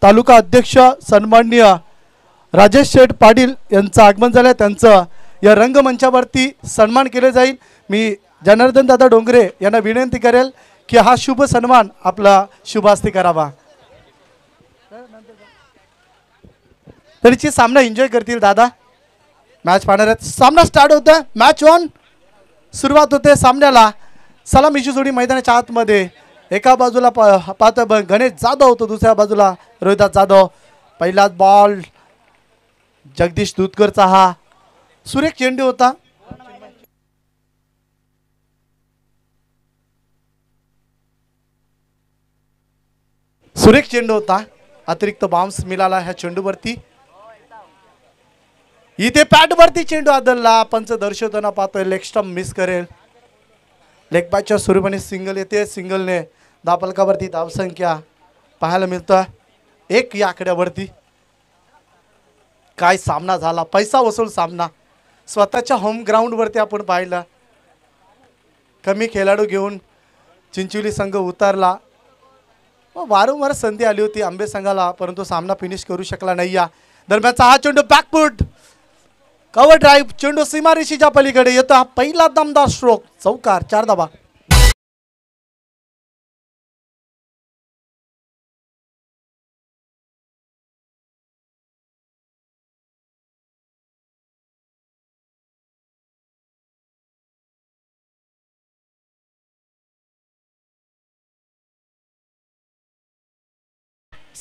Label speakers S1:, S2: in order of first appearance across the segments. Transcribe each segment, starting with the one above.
S1: तालुका अध्यक्ष सन्माननीय राजेश शेठ पाटील यांचं आगमन झालं. त्यांचं या रंगमंचावरती सन्मान केले जाईल. मी जनार्दन दादा डोंगरे यांना विनंती करेल की हा शुभ सन्मान आपला शुभ हस्ते करावा. तरीची सामना एन्जॉय करतील दादा. मॅच पाहणार आहेत. सामना स्टार्ट होतोय. Match on. सुरुवात होते सामन्याला. सलामीची जोडी मैदानाच्या आतमध्ये. एका बाजूला पाहतो गणेश जाधव होतो, दुसऱ्या बाजूला रोहिदास जाधव. पहिलाच बॉल जगदीश दूधकरचा हा सुरेख चेंडू होता. सुरेख चेंडू होता. अतिरिक्त बाउन्स मिळाला ह्या चेंडूवरती. इथे पॅडवरती चेंडू आदलला. पंच दर्शवताना पाहतोय लेग स्टंप मिस करेल. लेग बॅचच्या स्वरूपाने सिंगल येते. सिंगलने धापलकावरती धावसंख्या पाहायला मिळतं 1 या आकड्यावरती. काय सामना झाला. पैसा वसूल सामना. स्वतःच्या होम ग्राउंडवरती आपण पाहिलं. कमी खेळाडू घेऊन चिंचोली संघ उतरला. वारंवार संधी आली होती आंबे संघाला, परंतु सामना फिनिश करू शकला नाही. या दरम्यानचा हा चेंडू बॅकफूट कव्हर ड्राईव्ह. चेंडू सीमारेषेच्या पलीकडे येतो. हा पहिला दमदार स्ट्रोक. चौकार. 4 धावा.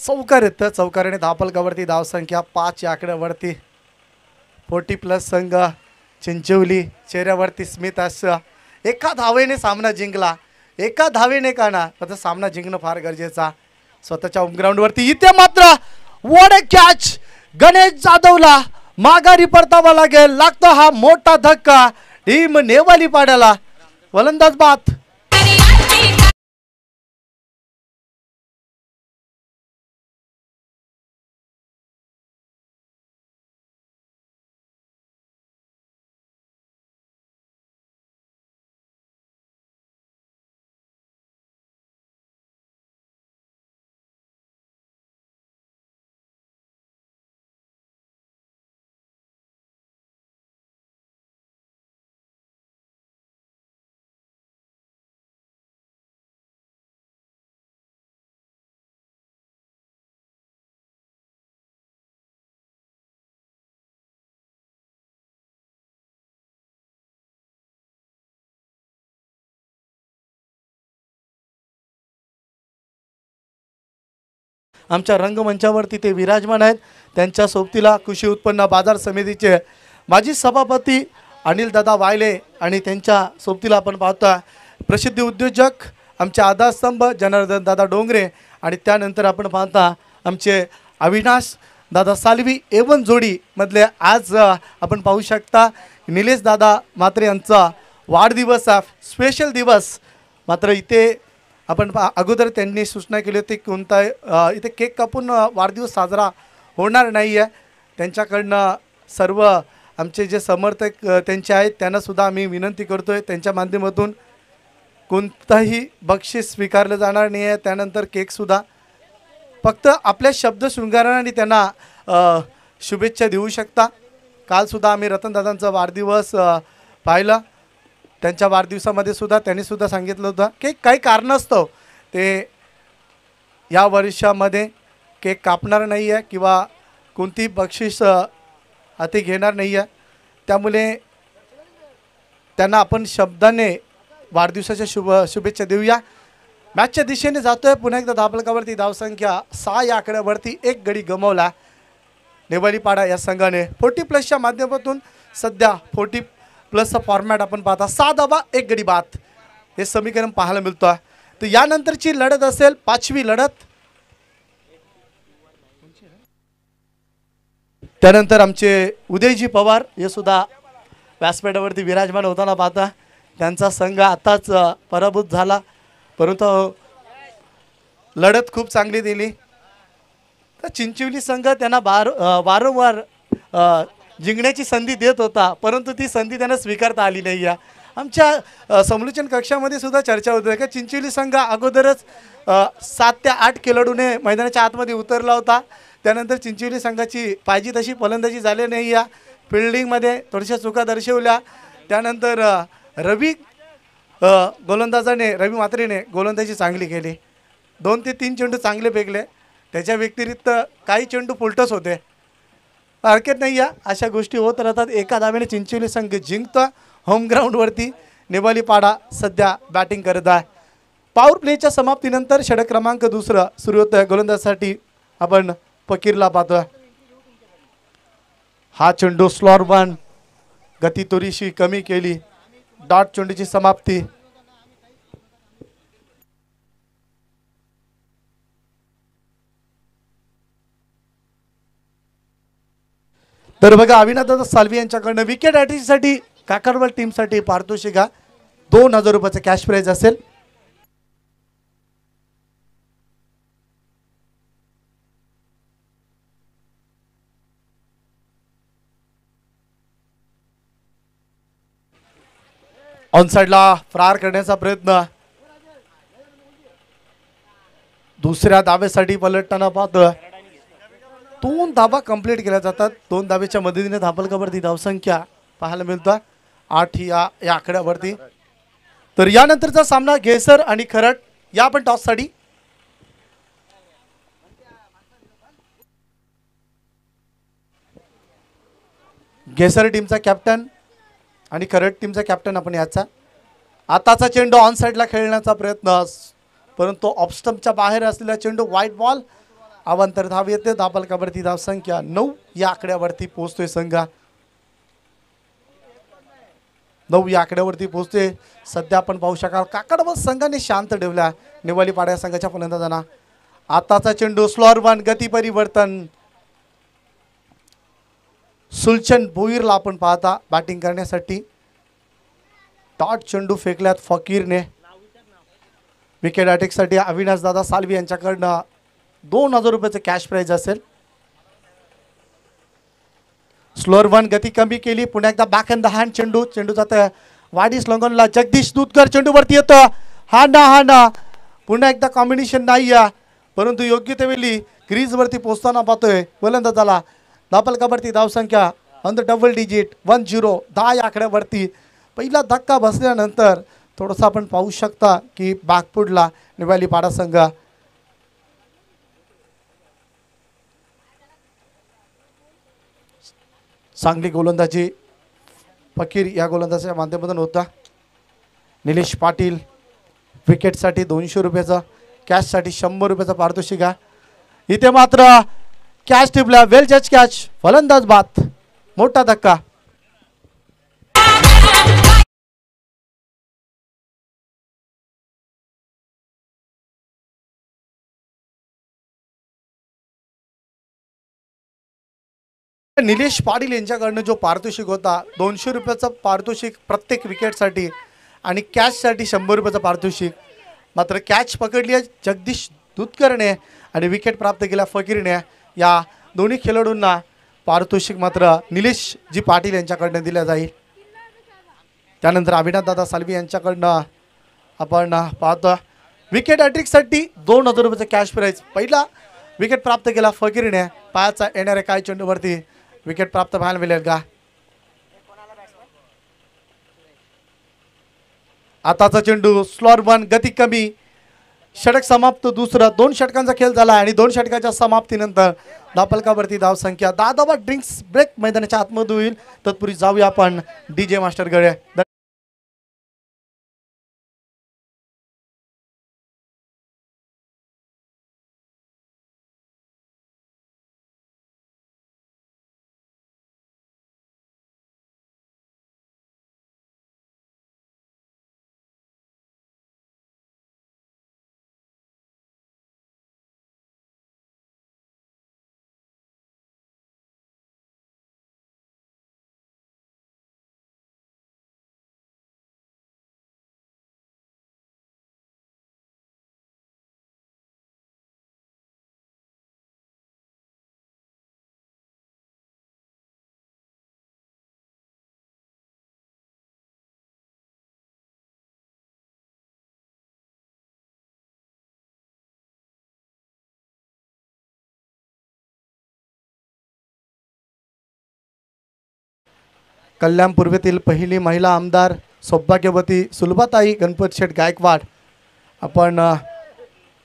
S1: चौकार येतं. चौकाराने धापलकावरती धावसंख्या 5 या आकड्यावरती. 40+ संघ चिंचोली चेहऱ्यावरती स्मित हास्य. एका धावेने सामना जिंकला. एका धावेने का ना, पण सामना जिंकणं फार गरजेचा. स्वतःच्या होम ग्राउंडवरती. इथे मात्र व्हाट अ कॅच. गणेश जाधवला माघारी परतावा लागेल. लागतो हा मोठा धक्का टीम नेवाली पाड्याला. वलंदाज बाद. आमच्या रंगमंचावरती ते विराजमान आहेत. त्यांच्या सोबतीला कृषी उत्पन्न बाजार समितीचे माजी सभापती अनिल दादा वायले आणि त्यांच्या सोबतीला आपण पाहता प्रसिद्धी उद्योजक आमचे आधारस्तंभ जनार्दन दादा डोंगरे आणि त्यानंतर आपण पाहता आमचे अविनाश दादा सालवी एवन जोडी मधले आज आपण पाहू शकता निलेश दादा मात्रे यांचा वाढदिवस स्पेशल दिवस. मात्र इथे आपण अगोदर त्यांनी सूचना केली होती कोणता इथे केक कापून वाढदिवस साजरा होणार नाही आहे. त्यांच्याकडनं सर्व आमचे जे समर्थक त्यांचे आहेत त्यांनासुद्धा आम्ही विनंती करतो आहे त्यांच्या माध्यमातून कोणताही बक्षीस स्वीकारलं जाणार नाही आहे. त्यानंतर केकसुद्धा फक्त आपल्या शब्द शृंगाराने त्यांना शुभेच्छा देऊ शकता. कालसुद्धा आम्ही रतनदादांचा वाढदिवस पाहिला. त्यांच्या वाढदिवसामध्ये सुद्धा त्यांनीसुद्धा सांगितलं होतं की काही कारणास्तव ते या वर्षामध्ये केक कापणार नाही आहे किंवा कोणती बक्षीस हाती घेणार नाही आहे. त्यामुळे त्यांना आपण शब्दाने वाढदिवसाच्या शुभेच्छा देऊया. मॅचच्या दिशेने जातोय. पुन्हा एकदा धापलकावरती धावसंख्या 6 या आकड्यावरती 1 गडी गमावला नेवालीपाडा या संघाने. 40+ माध्यमातून सध्या 40+ फॉर्मॅट आपण पाहता 6 धावा 1 गडी बाद हे समीकरण पाहायला मिळतं. तर यानंतरची लढत असेल 5वी लढत. त्यानंतर आमचे उदयजी पवार हे सुद्धा व्यासपीठावरती विराजमान होताना पाहता त्यांचा संघ आताच पराभूत झाला, परंतु लढत खूप चांगली दिली. तर चिंचोली संघ त्यांना वारंवार जिंकण्याची संधी देत होता, परंतु ती संधी त्यांना स्वीकारता आली नाही. आमच्या समालोचन कक्षामध्ये सुद्धा चर्चा होते का चिंचोली संघ अगोदरच 7 ते 8 खेळाडूने मैदानाच्या आतमध्ये उतरला होता. त्यानंतर चिंचोली संघाची पाहिजे तशी फलंदाजी झाली नाही. या फिल्डिंगमध्ये थोड्याशा चुका दर्शवल्या. त्यानंतर रवी मात्रेने गोलंदाजी चांगली केली. 2 ते 3 चेंडू चांगले फेकले. त्याच्या व्यतिरिक्त काही चेंडू फुलटस होते. हरकत नाही या अशा गोष्टी होत राहतात. एका धावेने चिंचोली संघ जिंकतो. होम ग्राउंडवरती निवालीपाडा सध्या बॅटिंग करत आहे. पॉवर प्लेच्या समाप्तीनंतर षटक क्रमांक 2 सुरू होतोय. गोलंदाजीसाठी आपण फकीरला पाहतोय. हा चेंडू स्लॉर वन गती थोडीशी कमी केली. डॉट चेंडूची समाप्ती. तर बघा अविनाश साल्वी यांच्याकडनं विकेट साठी काकडवल टीमसाठी पारितोषिक 2000 रुपयाचं कॅश प्राइज असेल. ऑन साइडला फ्रार करण्याचा प्रयत्न. दुसऱ्या धावेसाठी पलटताना पाहतोय. 2 धाबा कंप्लीट केल्या जातात. 2 धावेच्या मदतीने धापलकावरती धावसंख्या पाहायला मिळतो 8 या आकड्यावरती. तर यानंतरचा सामना घेसर आणि खरट या पण टॉससाठी. घेसर टीमचा कॅप्टन आणि खरट टीमचा कॅप्टन आपण याचा. आताचा चेंडू ऑन साइडला खेळण्याचा प्रयत्न परंतु ऑफस्टंपच्या बाहेर असलेला चेंडू व्हाईट बॉल. अवांतर धाव येते. धापलकावरती धावसंख्या 9 या आकड्यावरती पोहोचतोय संघ. 9 या आकड्यावरती पोहोचते. सध्या आपण पाहू शकाल काकडवल संघाने शांत ठेवल्या निवालीपाडा संघाच्या फलंदाजांना. आताचा चेंडू स्लॉर वन गती परिवर्तन. सुलचन भोईरला आपण पाहता बॅटिंग करण्यासाठी. डॉट चेंडू फेकल्यात फकीरने. विकेट अटॅकसाठी अविनाश दादा साल्वी यांच्याकडनं 2000 रुपयाचं कॅश प्राइज असेल. स्लोअर वन गती कमी केली. पुन्हा एकदा बॅक अँड द हँड चेंडू. चेंडू जात वाडीस लंगनला. जगदीश दूधकर चेंडू वरती येतो. हा ना पुन्हा एकदा कॉम्बिनेशन नाही या परंतु योग्य त्यावेळी क्रीज वरती पोहोचताना पाहतोय गोलंदाजाला. धापलकावरती धावसंख्या ऑन द डबल डिजिट 10 10 या आकड्यावरती. पहिला धक्का बसल्यानंतर थोडंसं आपण पाहू शकता की बॅकफुटला निवालीपाडा संघ. चांगली गोलंदाजी फकीर या गोलंदाजाच्या माध्यमातून होता. निलेश पाटील विकेटसाठी 200 रुपयाचा कॅचसाठी 100 रुपयाचा पारितोषिक. इथे मात्र कॅच टिपला. वेल जज कॅच. फलंदाज बाद. मोठा धक्का. निलेश पाटील यांच्याकडनं जो पारितोषिक होता 200 रुपयाचा पारितोषिक प्रत्येक विकेटसाठी आणि कॅचसाठी 100 रुपयाचा पारितोषिक. मात्र कॅच पकडली आहे जगदीश दूधकरने आणि विकेट प्राप्त केला फकीरने. या दोन्ही खेळाडूंना पारितोषिक मात्र निलेश जी पाटील यांच्याकडनं दिल्या जाईल. त्यानंतर अविनाश दादा साल्वी यांच्याकडनं आपण पाहतो विकेट हॅट्रिकसाठी 2000 रुपयाचा कॅश प्राइज. पहिला विकेट प्राप्त केला फकीरने. पायाचा येणाऱ्या काय चेंडूवरती विकेट प्राप्त पाहायला मिळेल का. आताचा चेंडू स्लॉर वन गती कमी. षटक समाप्त. दुसरा 2 षटकांचा खेळ झाला आणि 2 षटकाच्या समाप्तीनंतर धापलकावरती धावसंख्या 10 धावा. ड्रिंक्स ब्रेक मैदानाच्या आतमध्ये होईल. तत्पूर्वी जाऊया आपण DJ मास्टरकडे. कल्याण पूर्वेतील पहिली महिला आमदार सौभाग्यवती सुलभाताई गणपत शेठ गायकवाड आपण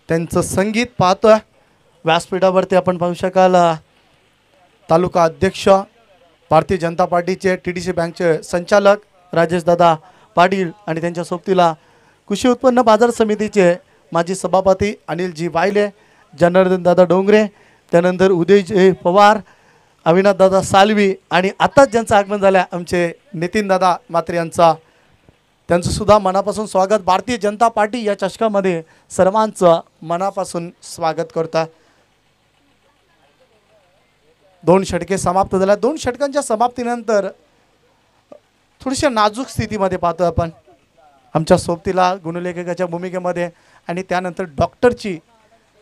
S1: त्यांचं संगीत पाहतोय व्यासपीठावरती आपण पाहू शकाल तालुका अध्यक्ष भारतीय जनता पार्टीचे TDC बँकचे संचालक राजेश दादा पाटील आणि त्यांच्या सोबतीला कृषी उत्पन्न बाजार समितीचे माजी सभापती अनिलजी वायले जनार्दन दादा डोंगरे त्यानंतर उदयजी पवार अविनाश दादा सालवी आणि आताच ज्यांचं आगमन झालं आमचे नितीन दादा मात्रे यांचा त्यांचं सुद्धा मनापासून स्वागत भारतीय जनता पार्टी या चषकामध्ये सर्वांचं मनापासून स्वागत करतात 2 षटके समाप्त झाल्या 2 षटकांच्या समाप्तीनंतर थोडीशा नाजूक स्थितीमध्ये पाहतो आपण आमच्या सोबतीला गुणलेखकाच्या भूमिकेमध्ये आणि त्यानंतर डॉक्टरची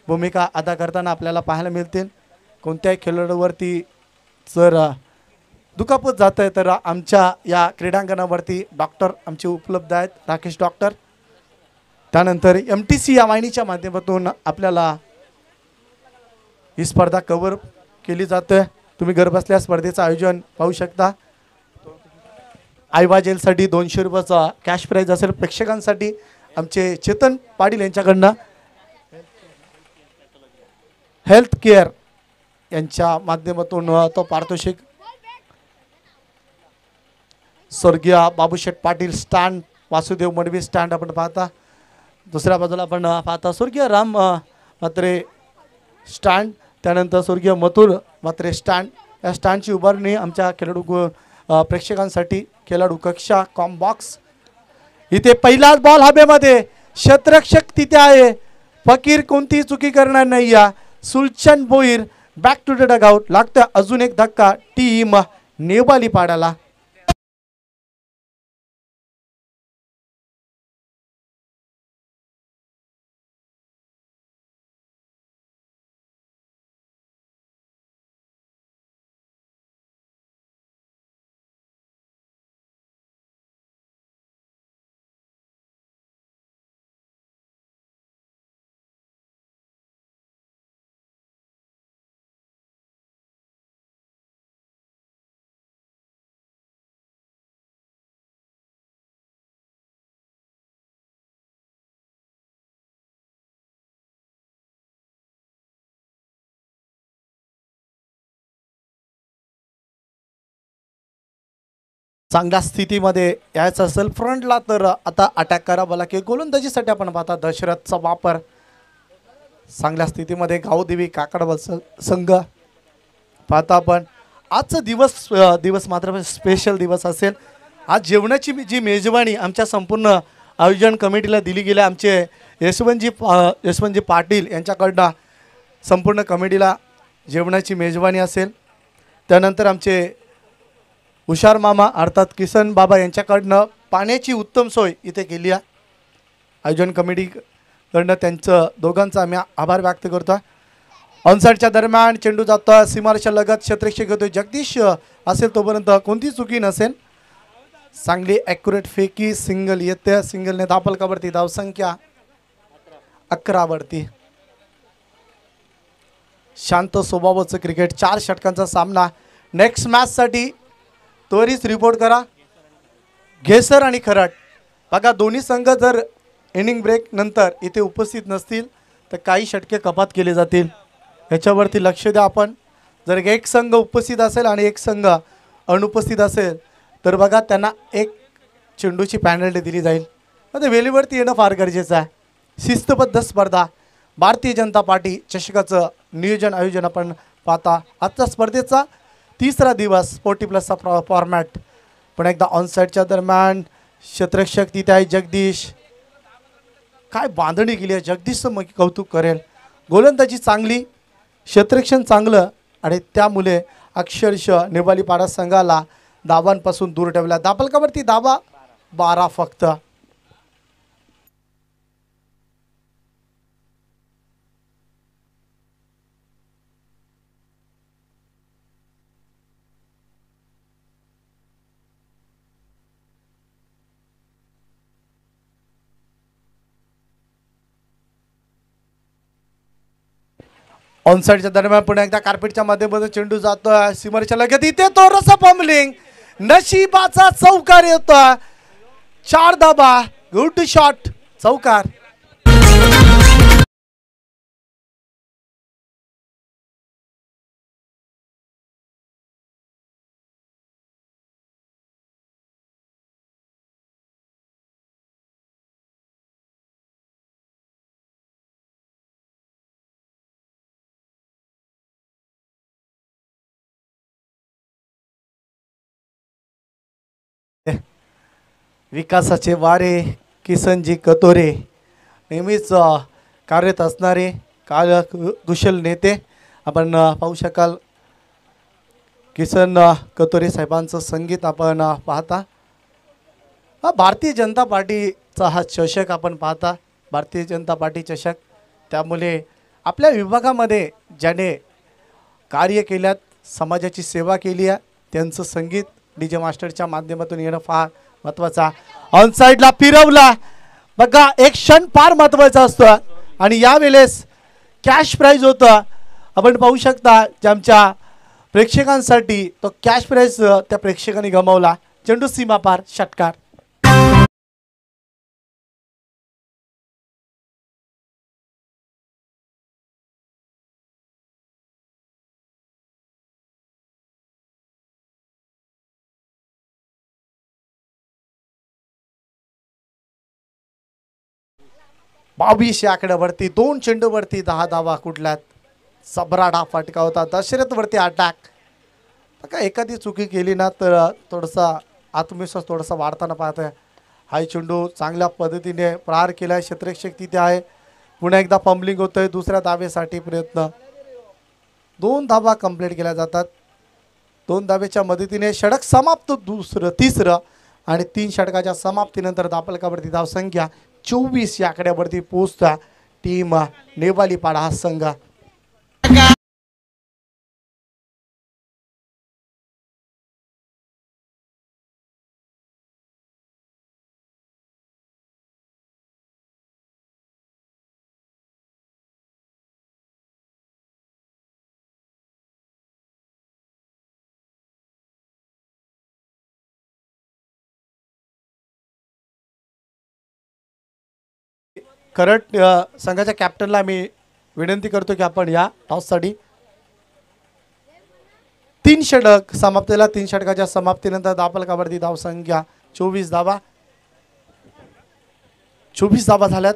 S1: भूमिका अदा करताना आपल्याला पाहायला मिळतील कोणत्याही खेळाडूवरती जर दुखापत जात आहे तर आमच्या या क्रीडांगणावरती डॉक्टर आमचे उपलब्ध आहेत राकेश डॉक्टर त्यानंतर MTC या वाहिनीच्या माध्यमातून आपल्याला ही स्पर्धा कव्हर केली जाते तुम्ही घर बसल्या स्पर्धेचं आयोजन पाहू शकता आईवा जेलसाठी 200 रुपयाचा कॅश प्राईज असेल प्रेक्षकांसाठी आमचे चेतन पाटील यांच्याकडनं हेल्थ केअर यांच्या माध्यमातून तो पारितोषिक स्वर्गीय बाबूशेठ पाटील स्टँड वासुदेव मडवी स्टँड आपण पाहता दुसऱ्या बाजूला आपण पाहता स्वर्गीय राम म्हात्रे स्टँड त्यानंतर स्वर्गीय मथुर म्हात्रे स्टँड या स्टँडची उभारणी आमच्या खेळाडू प्रेक्षकांसाठी खेळाडू कक्षा कॉम्बॉक्स इथे पहिलाच बॉल हवेमध्ये क्षेत्ररक्षक तिथे आहे फकीर कोणतीही चुकी करणार नाही या Sulchan Bhoir back to the dugout लागतोय अजून एक धक्का टीम नेवाली पाडाला चांगल्या स्थितीमध्ये यायचं असेल फ्रंटला तर आता अटॅक करा बोला की गोलंदाजीसाठी आपण पाहता दशरथचा वापर चांगल्या स्थितीमध्ये गावदेवी काकडबल संघ पाहता आपण आजचा दिवस मात्र स्पेशल दिवस असेल आज जेवणाची जी मेजवानी आमच्या संपूर्ण आयोजन कमिटीला दिली गेली आमचे यशवंतजी पाटील यांच्याकडनं संपूर्ण कमिटीला जेवणाची मेजवानी असेल त्यानंतर आमचे हुशार मामा अर्थात किसन बाबा यांच्याकडनं पाण्याची उत्तम सोय इथे केली आहे आयोजन कमिटीकडनं त्यांचं दोघांचा आम्ही आभार व्यक्त करतो ऑनसाईडच्या दरम्यान चेंडू जातो सीमारेषा लगत क्षेत्ररक्षक होतो जगदीश असेल तोपर्यंत कोणती चुकी नसेल चांगली ॲक्युरेट फेकी सिंगल येते सिंगलने धापलकावरती धावसंख्या 11 वरती शांत स्वभावाचं क्रिकेट 4 षटकांचा सामना नेक्स्ट मॅचसाठी त्वरित रिपोर्ट करा घेसर आणि खराट बघा दोन्ही संघ जर इनिंग ब्रेक नंतर इथे उपस्थित नसतील तर काही षटके कपात केले जातील याच्यावरती लक्ष द्या आपण जर एक संघ उपस्थित असेल आणि एक संघ अनुपस्थित असेल तर बघा त्यांना एक चेंडूची पॅनल्टी दिली जाईल म्हणजे वेळेवरती येणं फार गरजेचं आहे शिस्तबद्ध स्पर्धा भारतीय जनता पार्टी चषकाचं नियोजन आयोजन आपण पाहता आजच्या स्पर्धेचा 3रा दिवस 40+ फॉर्मॅट पण एकदा ऑनसाईडच्या दरम्यान क्षेत्ररक्षक तिथे आहे जगदीश काय बांधणी केली आहे जगदीशचं मग कौतुक करेल गोलंदाजी चांगली क्षेत्ररक्षण चांगलं आणि त्यामुळे अक्षरशः नेवालीपाडा संघाला धावांपासून दूर ठेवला दापलकावरती धावा 12 फक्त ऑनसाईडच्या दरम्यान पुन्हा एकदा कार्पेटच्या माध्यमातून चेंडू जातोय सीमारेषा लगत इथे तो रसा पम्बलिंग नशिबाचा चौकार येतोय. 4 धाबा, गुड शॉट, चौकार. विकासाचे वारे किसनजी कतोरे नेहमीच कार्यरत असणारे कुशल नेते. आपण पाहू शकाल किसन कतोरे साहेबांचं संगीत आपण पाहता. भारतीय जनता पार्टीचा हा चषक आपण पाहता, भारतीय जनता पार्टी चषक. त्यामुळे आपल्या विभागामध्ये ज्याने कार्य केल्यात, समाजाची सेवा केली आहे, त्यांचं संगीत डीजे मास्टरच्या माध्यमातून येणं फार महत्त्वाचा. ऑन साईडला फिरवला बघा, एक क्षण फार महत्त्वाचा असतो आणि यावेळेस कॅश प्राइज होतं. आपण पाहू शकता ज्यांच्या प्रेक्षकांसाठी तो कॅश प्राइज त्या प्रेक्षकांनी गमावला. चेंडू सीमा पार, षटकार. बावीस या आकड्यावरती 2 चेंडूवरती 10 धावा कुठल्यात. सबराडा फटका होता. दशरथवरती अटॅक. का एखादी चुकी केली ना तर थोडासा आत्मविश्वास थोडासा वाढताना पाहतोय. हा चेंडू चांगल्या पद्धतीने प्रहार केलाय. क्षेत्ररक्षक तिथे आहे. पुन्हा एकदा फंबलिंग होतंय. दुसऱ्या धावेसाठी प्रयत्न. 2 धावा कंप्लीट केल्या जातात. 2 धावेच्या मदतीने षटक समाप्त. दुसरं तिसरं आणि 3 षटकाच्या समाप्तीनंतर धापलकावरती धावसंख्या 24 या आकड्यावरती पोहोचता टीम नेवालीपाडा हा संघ. करंट संघाच्या कॅप्टनला मी विनंती करतो की आपण या टॉससाठी 3 षटक समाप्तीला. 3 षटकाच्या समाप्तीनंतर धापलकावरती धावसंख्या 24 धावा. 24 धावा झाल्यात.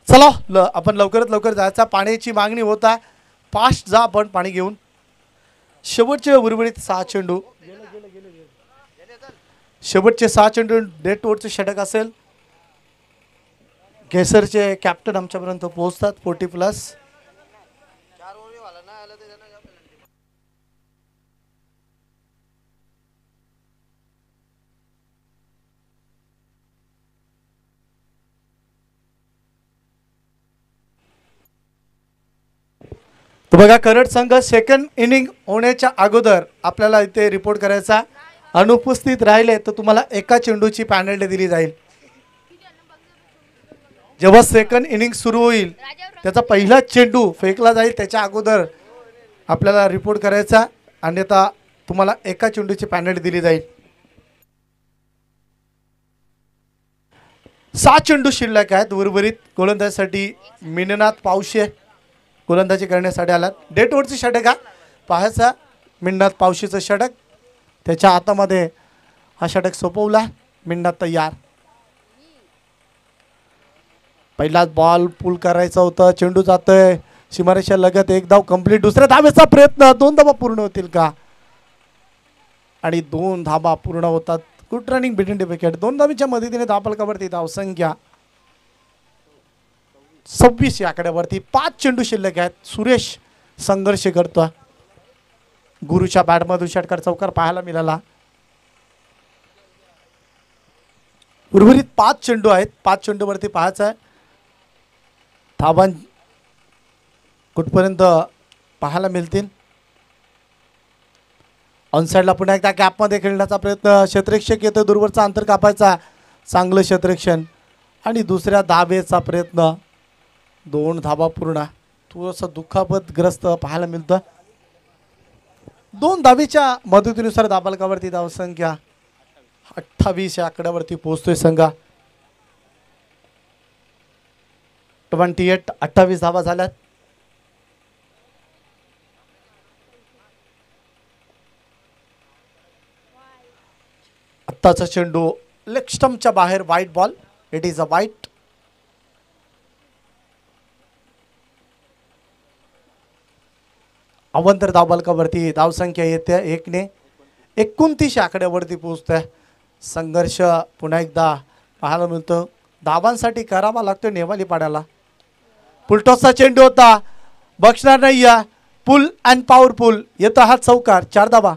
S1: चला आपण लवकरात लवकर जायचा. पाण्याची मागणी होता. फास्ट जा आपण पाणी घेऊन. शेवटचे उर्वरित 6 चेंडू. शेवटचे 6 चेंडू डेट ओव्हरचे षटक असेल. केसरचे कॅप्टन आमच्यापर्यंत पोहोचतात 40+. तो बघा करंट संघ सेकंड इनिंग होण्याच्या अगोदर आपल्याला इथे रिपोर्ट करायचा. अनुपस्थित राहिले तर तुम्हाला एका चेंडूची पॅनल्टी दिली जाईल. जेव्हा सेकंड इनिंग सुरू होईल त्याचा पहिला चेंडू फेकला जाईल त्याच्या अगोदर आपल्याला रिपोर्ट करायचा, अन्यथा तुम्हाला एका चेंडूची पॅनल्टी दिली जाईल. 6 चेंडू शिल्लक आहेत. उर्वरित गोलंदाजीसाठी मिननाथ पावशे गोलंदाजी करण्यासाठी आलात. डेट ओव्हरची षटक हा पाहायचा. मिननाथ पावशेचं षटक. त्याच्या हातामध्ये हा षटक सोपवला. मिननाथ तयार. पहिलाच बॉल पुल करायचा होता. चेंडू जातोय सीमारेषा लगत. 1 धाव कंप्लीट. दुसऱ्या धावेचा प्रयत्न. 2 धावा पूर्ण होतील का? आणि 2 धावा पूर्ण होतात. Good running between the wicket. 2 धावीच्या मदतीने धापलकावरती धावसंख्या 26 या आकड्यावरती. 5 चेंडू शिल्लक आहेत. सुरेश संघर्ष करतो. गुरुच्या बॅटमधून षटकार चौकार पाहायला मिळाला. उर्वरित 5 चेंडू आहेत. 5 चेंडूवरती पाहायचं आहे. धावा कुठपर्यंत पाहायला मिळतील. ऑनसाईडला पुन्हा एकदा गॅपमध्ये खेळण्याचा प्रयत्न. क्षेत्ररक्षक येतो. दूरवरचा अंतर कापायचा. चांगलं क्षेत्ररक्षण आणि दुसऱ्या धावेचा प्रयत्न. 2 धावा पूर्ण. थोडंसं दुखापतग्रस्त पाहायला मिळतं. 2 धावेच्या मदतीनुसार दाबालकावरती धावसंख्या 28 या आकड्यावरती पोहोचतोय संघ. 28 धावा झाल्यात. आत्ताचा चेंडू लेग स्टंपच्या बाहेर, वाईट बॉल. इट इज अ वाईट. अवंतर धावबालकावरती धावसंख्या येते 1 ने. 29 आकड्यावरती पोहोचतोय. संघर्ष पुन्हा एकदा पाहायला मिळतो. धावांसाठी करावा लागतो नेवाली पाड्याला. फुलटॉसचा चेंडू होता, बक्षणार नाही या. पुल अँड पॉवरफुल येतो हा चौकार. 4 धावा.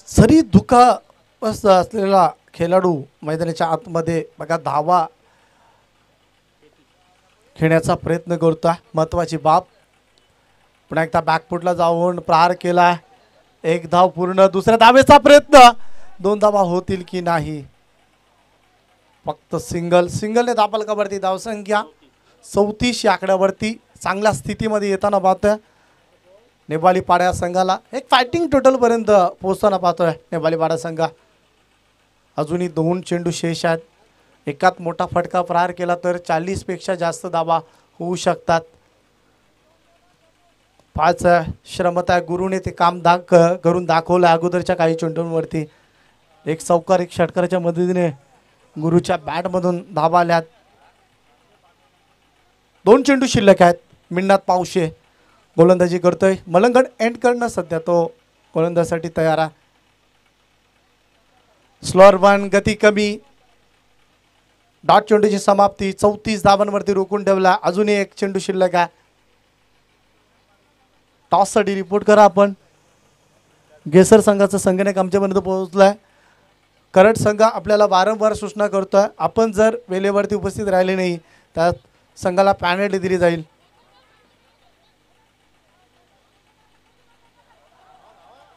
S1: सरी दुखापत असलेला खेळाडू मैदानाच्या आतमध्ये बघा धावा खेळण्याचा प्रयत्न करतोय. महत्वाची बाब. पुन्हा एकदा बॅकफुटला जाऊन प्रहार केला. 1 धाव पूर्ण. दुसऱ्या धावेचा प्रयत्न. 2 धावा होतील की नाही. फक्त सिंगलने दाबालकावरती धावसंख्या 34 या आकड्यावरती चांगल्या स्थितीमध्ये येताना पाहतोय नेवाली पाड्या संघाला. एक फायटिंग टोटल पर्यंत पोहोचताना पाहतोय नेवाली पाड्या संघ. अजूनही 2 चेंडू शेष आहेत. एकात मोठा फटका प्रहार केला तर 40 पेक्षा जास्त धावा होऊ शकतात. 5 श्रमता गुरुने ते काम करून दाखवलं अगोदरच्या काही चेंडूंवरती. एक चौकार, एक षटकाराच्या मदतीने गुरुच्या बॅटमधून धावा आल्यात. 2 चेंडू शिल्लक आहेत. मिन्नात पावशे गोलंदाजी करतोय. मलंगड एंड करणं सध्या तो गोलंदाजीसाठी तयार आहे. स्लोअर 1 गती कमी. डॉट चेंडूची समाप्ती. 34 धावांवरती रोखून ठेवला. अजूनही 1 चेंडू शिल्लक आहे. टॉससाठी रिपोर्ट करा आपण. गेसर संघाचा संगणक आमच्यापर्यंत पोहोचलाय. करट संघ आपल्याला वारंवार सूचना करतोय, आपण जर वेळेवरती उपस्थित राहिले नाही तर संघाला पॅनल्टी दिली जाईल.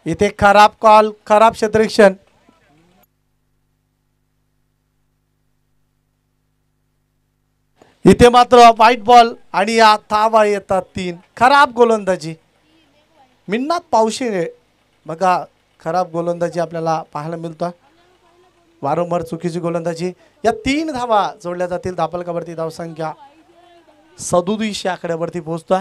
S1: इथे खराब कॉल, खराब क्षेत्ररक्षण. इथे मात्र व्हाईट बॉल आणि या धावा येतात 3. खराब गोलंदाजी मिन्नात पावशे. बघा खराब गोलंदाजी आपल्याला पाहायला मिळतं. वारंवार चुकीची गोलंदाजी. या 3 धावा जोडल्या जातील. दापलकावरती धावसंख्या 37 आकड्यावरती पोहोचतोय.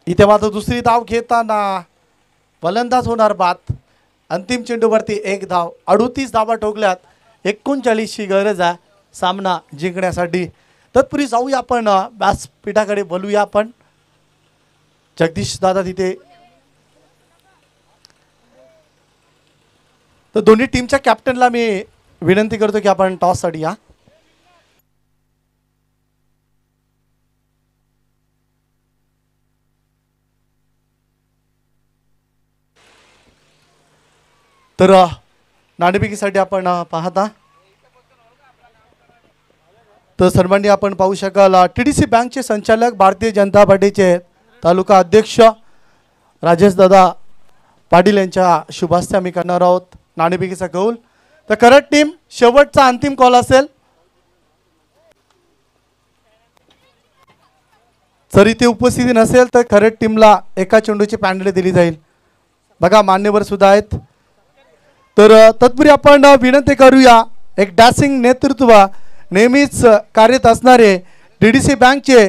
S1: इथे मात्र दुसरी धाव घेताना फलंदाज होणार बाद. अंतिम चेंडूवरती 1 धाव. 38 धावा ठोकल्यात. 39ची गरज आहे सामना जिंकण्यासाठी. तत्पूर्वी जाऊया आपण व्यासपीठाकडे बोलूया आपण. जगदीश दादा तिथे. तर दोन्ही टीमच्या कॅप्टनला मी विनंती करतो की आपण टॉससाठी या. तर नाणेफेकीसाठी आपण पाहता तर सर्वांनी आपण पाहू शकाल TDC बँकचे संचालक, भारतीय जनता पार्टीचे तालुका अध्यक्ष राजेश दादा पाटील यांच्या शुभ हस्ते आम्ही करणार आहोत नाणेफेकीचा कौल. तर करत टीम शेवटचा अंतिम कॉल असेल. जर इथे उपस्थिती नसेल तर करत टीमला एका चेंडूची पॅनल्टी दिली जाईल. बघा मान्यवर सुद्धा आहेत. तर तत्पूर्वी आपण विनंती करूया, एक डॅसिंग नेतृत्व नेहमीच कार्यरत असणारे TDC बँकचे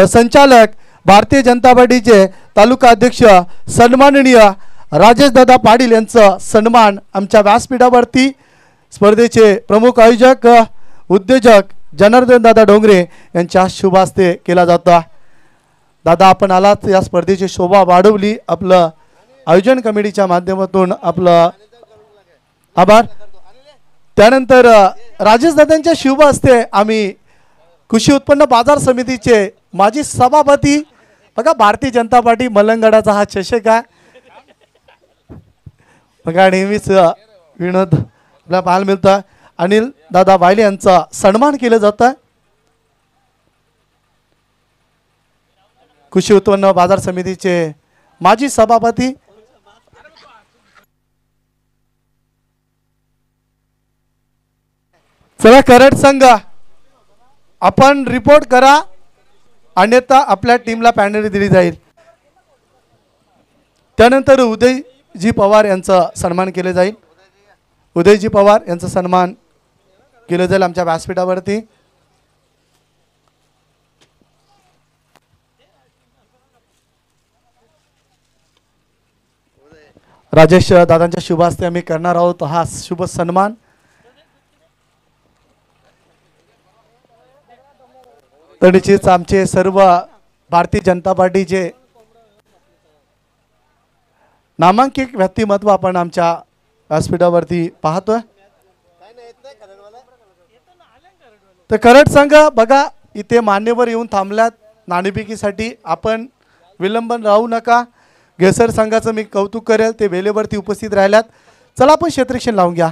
S1: संचालक, भारतीय जनता पार्टीचे तालुका अध्यक्ष सन्माननीय राजेश दादा पाटील यांचा सन्मान आमच्या व्यासपीठावरती स्पर्धेचे प्रमुख आयोजक उद्योजक जनार्दन दादा डोंगरे यांच्या शुभ हस्ते केला जातो। दादा आपण आलात, या स्पर्धेची शोभा वाढवली, आपलं आयोजन कमिटीच्या माध्यमातून आपलं आभार। त्यानंतर राजेश दादांच्या शुभ हस्ते आम्ही कृषी उत्पन्न बाजार समितीचे माजी सभापती, बघा भारतीय जनता पार्टी मलंगडाचा हा चषक आहे बघा, नेहमीच विनोद आपल्याला पाहायला मिळतं। अनिल दादा वायले यांचा सन्मान केलं जातं। कृषी उत्पन्न बाजार समितीचे माजी सभापती चला करड संघ आपण रिपोर्ट करा, अन्यथा आपल्या टीमला पॅनल दिली जाईल। त्यानंतर उदयजी पवार यांचा सन्मान केले जाईल, उदयजी पवार यांचा सन्मान केलं जाईल आमच्या व्यासपीठावरती। राजेश दादांच्या शुभ हस्ते आम्ही करणार आहोत हा शुभ सन्मान। तर निश्चितच आमचे सर्व भारतीय जनता पार्टीचे नामांकित व्यक्तिमत्व आपण आमच्या व्यासपीठावरती पाहतोय। तर करड संघ बघा इथे मान्यवर येऊन थांबल्यात नाणेफेकीसाठी, आपण विलंबन राहू नका। गेसर संघाचं मी कौतुक करेल, ते वेळेवरती उपस्थित राहिल्यात। चला आपण क्षेत्ररक्षण लावून घ्या।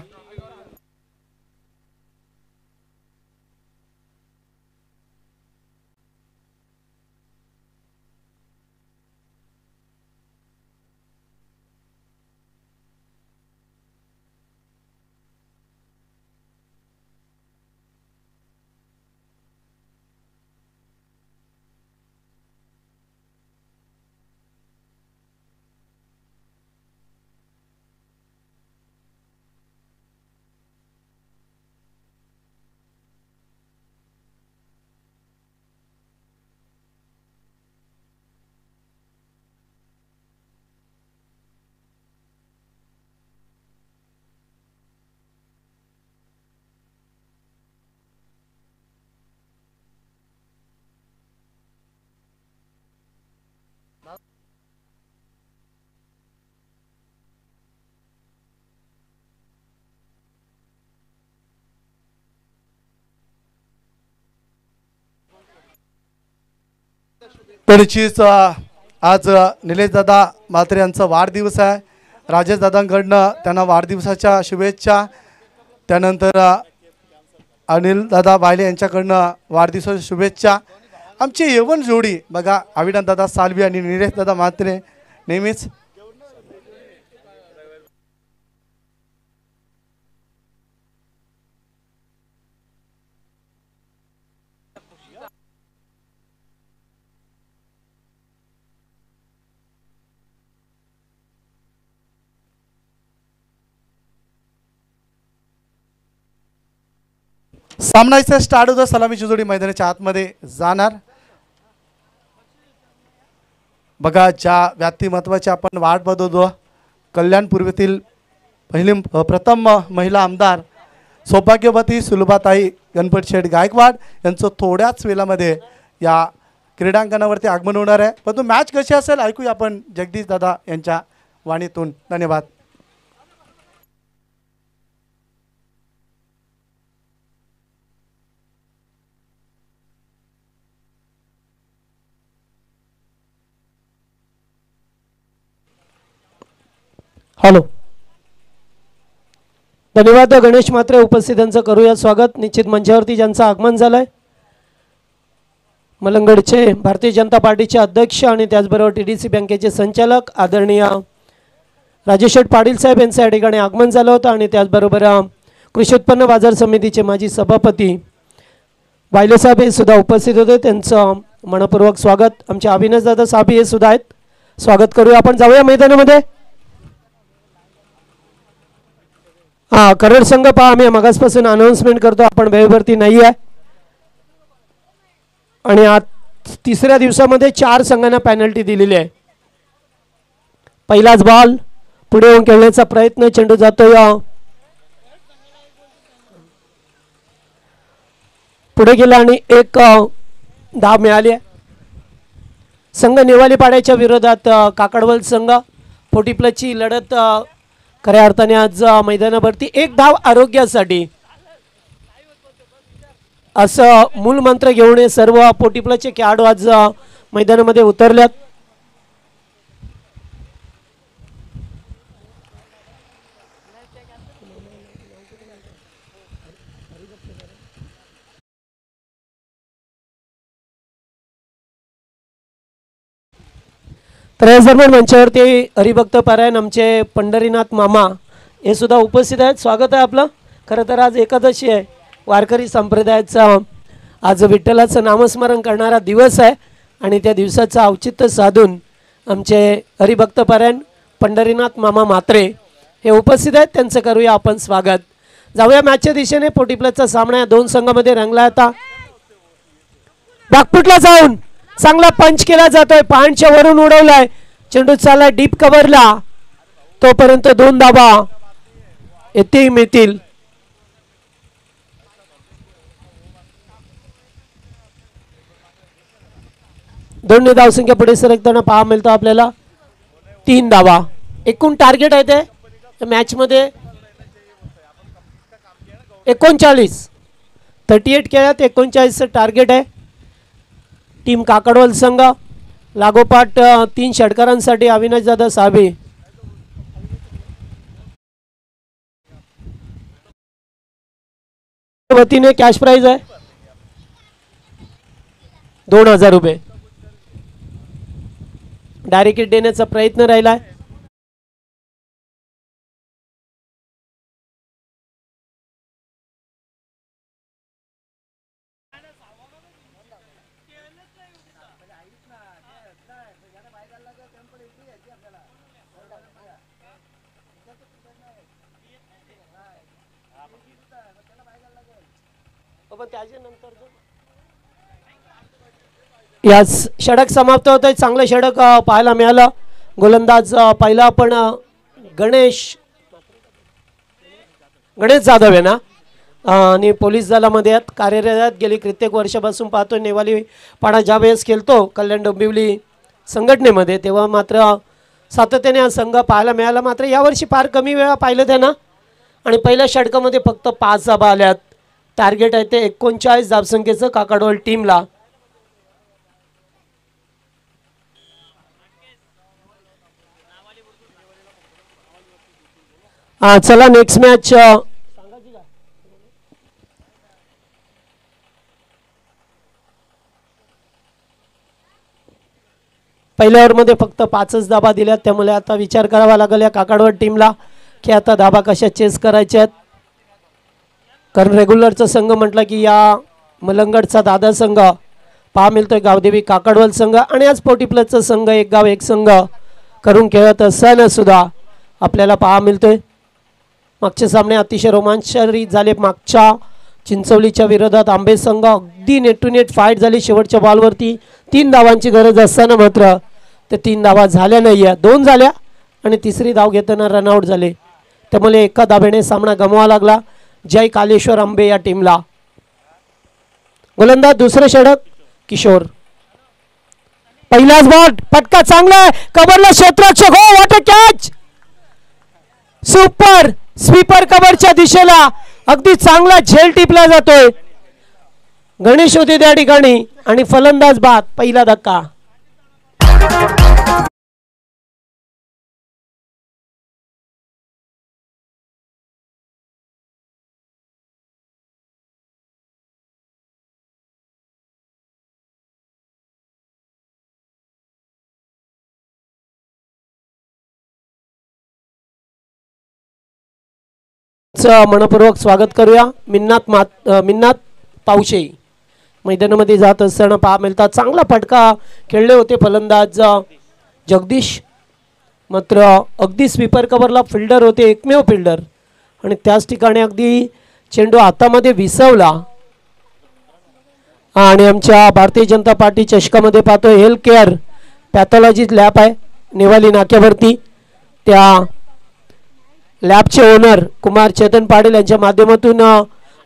S1: निश्चितच आज निलेश दादा म्हात्रे यांचा वाढदिवस आहे। राजेश दादांकडनं त्यांना वाढदिवसाच्या शुभेच्छा। त्यानंतर अनिल दादा वायले यांच्याकडनं वाढदिवसाच्या शुभेच्छा। आमची यवन जोडी बघा अविनाश दादा सालवी आणि निलेश दादा म्हात्रे नेहमीच सामना इथे स्टार्ट होतो। सलामीची जोडी मैदानाच्या आतमध्ये जाणार। बघा ज्या व्यक्तिमत्वाची आपण वाट बघतो, कल्याण पूर्वेतील प्रथम महिला आमदार सौभाग्यवती सुलभाताई गणपत शेठ गायकवाड यांचं थोड्याच वेळामध्ये या क्रीडांगणावरती आगमन होणार आहे। परंतु मॅच कशी असेल ऐकूया आपण जगदीश दादा यांच्या वाणीतून। धन्यवाद।
S2: हॅलो, धन्यवाद गणेश म्हात्रे उपस्थितांचं करूया स्वागत। निश्चित मंचावरती ज्यांचं आगमन झालंय मलंगडचे भारतीय जनता पार्टीचे अध्यक्ष आणि त्याचबरोबर TDC बँकेचे संचालक आदरणीय राजेश पाटील साहेब यांचं या ठिकाणी आगमन झालं होतं आणि त्याचबरोबर कृषी उत्पन्न बाजार समितीचे माजी सभापती वायले साहेब हे सुद्धा उपस्थित होते, त्यांचं मनपूर्वक स्वागत। आमचे अविनाश दादा साहेब हे सुद्धा आहेत, स्वागत करूया आपण। जाऊया मैदानामध्ये। हाँ करड संघ पहा, आम्ही मगासपासून अनाउन्समेंट करतो आपण वेळेवरती नाही आहे आणि आज तिसऱ्या दिवसामध्ये 4 संघांना पेनल्टी दिलेली आहे। पहिलाच बॉल पुढे येऊन खेळण्याचा प्रयत्न, चेंडू जातो या पुढे गेला आणि एक धाव मिळाली आहे. संघ नेवाली पाड्याच्या विरोधात काकडवल संघ 40+ लढत खऱ्या अर्थाने आज मैदानावरती. एक धाव आरोग्यासाठी असं मूलमंत्र घेऊन हे सर्व 40+ खेळाडू आज मैदानामध्ये उतरल्यात. तर या दरम्यान मंचावरती हरिभक्त पारायण आमचे पंढरीनाथ मामा हे सुद्धा उपस्थित आहेत. स्वागत आहे आपलं. खरं तर आज एकादशी आहे. वारकरी संप्रदायाचा आज विठ्ठलाचं नामस्मरण करणारा दिवस आहे आणि त्या दिवसाचं औचित्य साधून आमचे हरिभक्त पारायण पंढरीनाथ मामा म्हात्रे हे उपस्थित आहेत. त्यांचं करूया आपण स्वागत. जाऊया मॅचच्या दिशेने. 40+ सामना या दोन संघामध्ये रंगला. आता बॅकफुटला जाऊन चांगला पंच केला जातोय. पॉइंटच्या वरून उडवलाय. चेंडू चालला डीप कव्हरला. तोपर्यंत 2 धावा येथे मिळतील. दोन्ही धावसंख्या पुढे सरकताना पाहा मिळतो आपल्याला. 3 धावा एकूण टार्गेट आहे ते मॅच मध्ये 39. 38 खेळात 39चं टार्गेट आहे. टीम काकडवल संघ लागोपाठ 3 षटकारांसाठी अविनाश दादा साबे. वतीने कॅश प्राइज आहे 2000 रुपये. डायरेक्ट हिट देण्याचा प्रयत्न राहिला. याच षटक समाप्त होत आहे. चांगलं षटक पाहायला मिळालं. गोलंदाज पहिला आपण गणेश जाधव आहे ना आणि पोलीस दलामध्ये कार्यरत गेली कित्येक वर्षापासून पाहतो. नेवाली पाडा ज्या वेळेस खेळतो कल्याण डोंबिवली संघटनेमध्ये तेव्हा मात्र सातत्याने हा संघ पाहायला मिळाला. मात्र यावर्षी फार कमी वेळा पाहिलं त्यानं आणि पहिल्या षटकामध्ये फक्त 5 धाबा आल्यात. टार्गेट आहे ते 39 धावसंख्येचं काकडवल टीमला. चला नेक्स्ट मॅच. पहिल्या ओव्हरमध्ये फक्त 5च धाबा दिल्यात. त्यामुळे आता विचार करावा लागेल या काकडवल टीमला की आता धाबा कशा चेस करायच्यात. कारण रेग्युलरचा संघ म्हटलं की या मलंगडचा दादा संघ पहा मिळतोय गावदेवी काकडवल संघ आणि आज 40+ संघ एक गाव एक संघ करून खेळत असताना सुद्धा आपल्याला पहा मिळतोय. मागचे सामने अतिशय रोमांचकारी झाले. मागच्या चिंचवलीच्या विरोधात आंबे संघ अगदी नेट टू नेट फाईट झाली. शेवटच्या बॉलवरती 3 धावांची गरज असताना मात्र ते 3 धावा झाल्या नाही आहे. 2 झाल्या आणि तिसरी धाव घेताना रनआउट झाले. त्यामुळे एका धाब्याने सामना गमवावा लागला जय कालेश्वर आंबे या टीमला. गोलंदाज दुसरे षटक किशोर. पहिलाच बॉल पटका चांगला आहे. कव्हरला क्षेत्ररक्षक. हो what a catch. Super sweeper कव्हरच्या दिशेला अगदी चांगला झेल टिपला जातोय. गणेश होते त्या ठिकाणी आणि फलंदाज बाद. पहिला धक्का. मनपूर्वक स्वागत करूया. मिन्नात पावशे मैदानामध्ये जात असताना पहा मिळतात. चांगला फटका खेळले होते फलंदाज जगदीश. मात्र अगदी स्वीपर कव्हरला फिल्डर होते. एकमेव फिल्डर आणि त्याच ठिकाणी अगदी चेंडू हातामध्ये विसवला. आणि आमच्या भारतीय जनता पार्टी चषकामध्ये पाहतो हेल्थ केअर पॅथॉलॉजी लॅब आहे नेवाली नाक्यावरती. त्या लॅबचे ओनर कुमार चेतन पाटील यांच्या माध्यमातून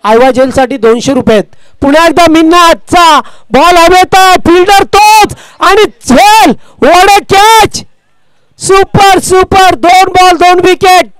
S2: आयवा जेलसाठी 200 रुपये. पुन्हा एकदा मिन्नाचा बॉल हवेत, फिल्डर तोच आणि झेल. What a catch. Super super. 2 ball 2 wicket.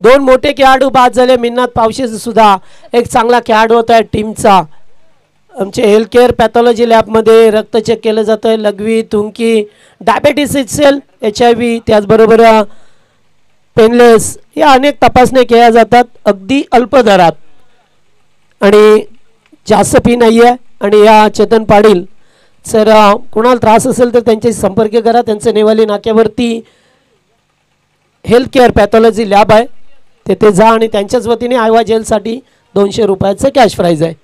S2: दोन मोठे खेळाडू बाद झाले. मिन्नात पावशे सुद्धा एक चांगला खेळाडू होता आहे टीमचा. आमचे हेल्थ केअर पॅथॉलॉजी लॅबमध्ये रक्त चेक केलं जातं आहे. लघवी, थुंकी, डायबेटीस सेल, HIV, त्याचबरोबर पेनलेस या अनेक तपासण्या केल्या जातात अगदी अल्प दरात आणि जास्त फी नाही आहे. आणि या चेतन पाटील सर कोणाला त्रास असेल तर त्यांच्याशी संपर्क करा. त्यांचं नेवाली नाक्यावरती हेल्थ केअर पॅथॉलॉजी लॅब आहे, तेथे जा आणि त्यांच्याच वतीने आयवा जेलसाठी 200 रुपयाचं कॅश प्राईज आहे.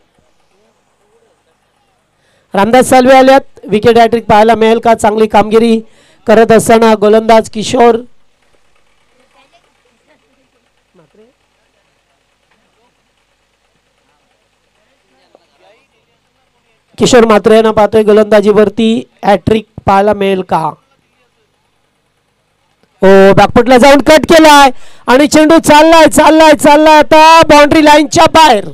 S2: रामदास सालवे आल्यात. विकेट हॅट्रिक पाहायला मिळेल का. चांगली कामगिरी करत असताना गोलंदाज किशोर मात्रे यांना पाहतोय गोलंदाजीवरती हॅट्रिक पाहायला मिळेल का. ओ बॅकफुटला जाऊन कट केलाय आणि चेंडू चाललाय चाललाय चाललाय आता बाउंड्री लाईनच्या बाहेर.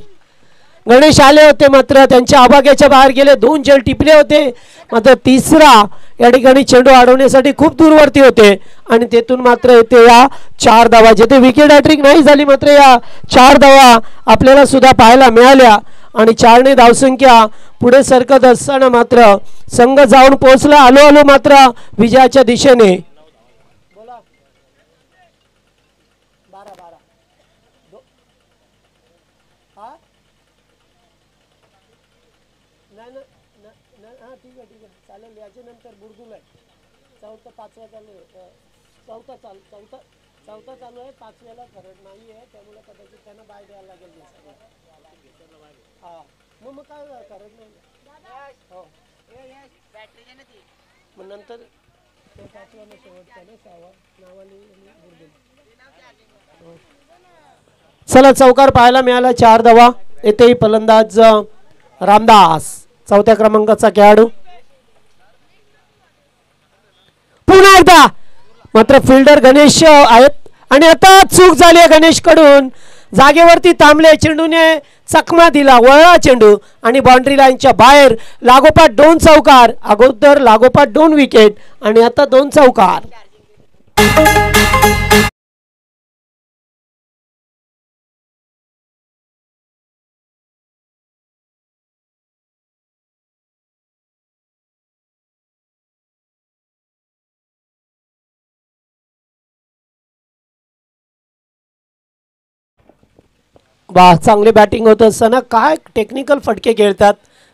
S2: गणेश आले होते मात्र त्यांच्या आवाग्याच्या बाहेर गेले. 2 झेल टिपले होते मात्र तिसरा या ठिकाणी चेंडू अडवण्यासाठी खूप दूरवरती होते आणि तेथून मात्र येते या 4 धावा. जिथे विकेट हॅट्रिक नाही झाली मात्र या 4 धावा आपल्याला सुद्धा पाहायला मिळाल्या आणि 4ने धावसंख्या पुढे सरकत असताना मात्र संघ जाऊन पोहोचला आलो आलो मात्र विजयाच्या दिशेने. चौथा चालू आहे. 5व्याला खरड नाही आहे त्यामुळे कदाचित त्यांना बाय द्यायला लागेल. हा मग काय खरड नाही हो मग नंतर ते 5व्याला शेवटचा ना 6वा नावाली बुरदुल. चला चौकार पाहायला मिळाला. 4 धावा. येथेही फलंदाज रामदास 4थ्या क्रमांकाचा खेळाडू. पुन्हा एकदा मात्र फिल्डर गणेश आहेत आणि आता चूक झाली आहे गणेश कडून. जागेवरती थांबले. चेंडूने चकमा दिला. वळला चेंडू आणि बाउंड्री लाईनच्या बाहेर. लागोपाठ 2 चौकार. अगोदर लागोपाठ 2 विकेट आणि आता 2 चौकार. वा चांगले बॅटिंग होत असताना काय टेक्निकल फटके खेळतात.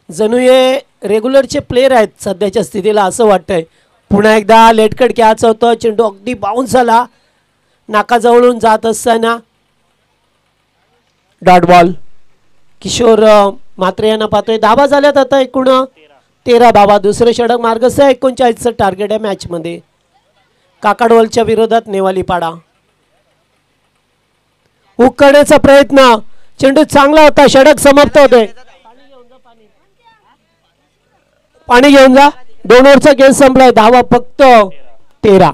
S2: जणू हे रेग्युलरचे प्लेयर आहेत सध्याच्या स्थितीला असं वाटतंय. पुन्हा एकदा लेटकट कॅच होतं. चेंडू अगदी बाउन्स झाला. नाकाजवळून जात असताना डॉट बॉल. किशोर मात्रे यांना पाहतोय. धाबा झाल्यात आता एकूण 13 धाबा. दुसरे षटक मार्गस्थ 39चं टार्गेट आहे मॅचमध्ये. काकाडवलच्या विरोधात नेवालीपाडा. हुक करण्याचा प्रयत्न. चेंडू चांगला होता. षटक समाप्त होते. पाणी घेऊन जा. 2 ओव्हरचा खेळ संपलाय. धावा फक्त 13.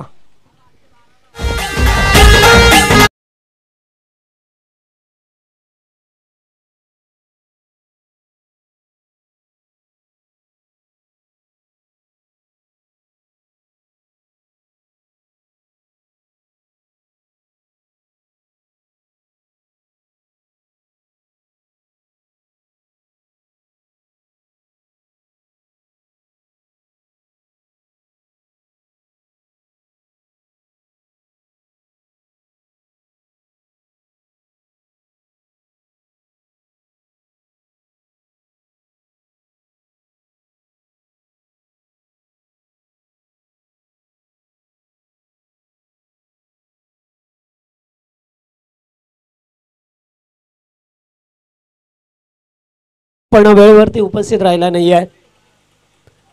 S2: पण वेळेवरती उपस्थित राहिला नाही आहे.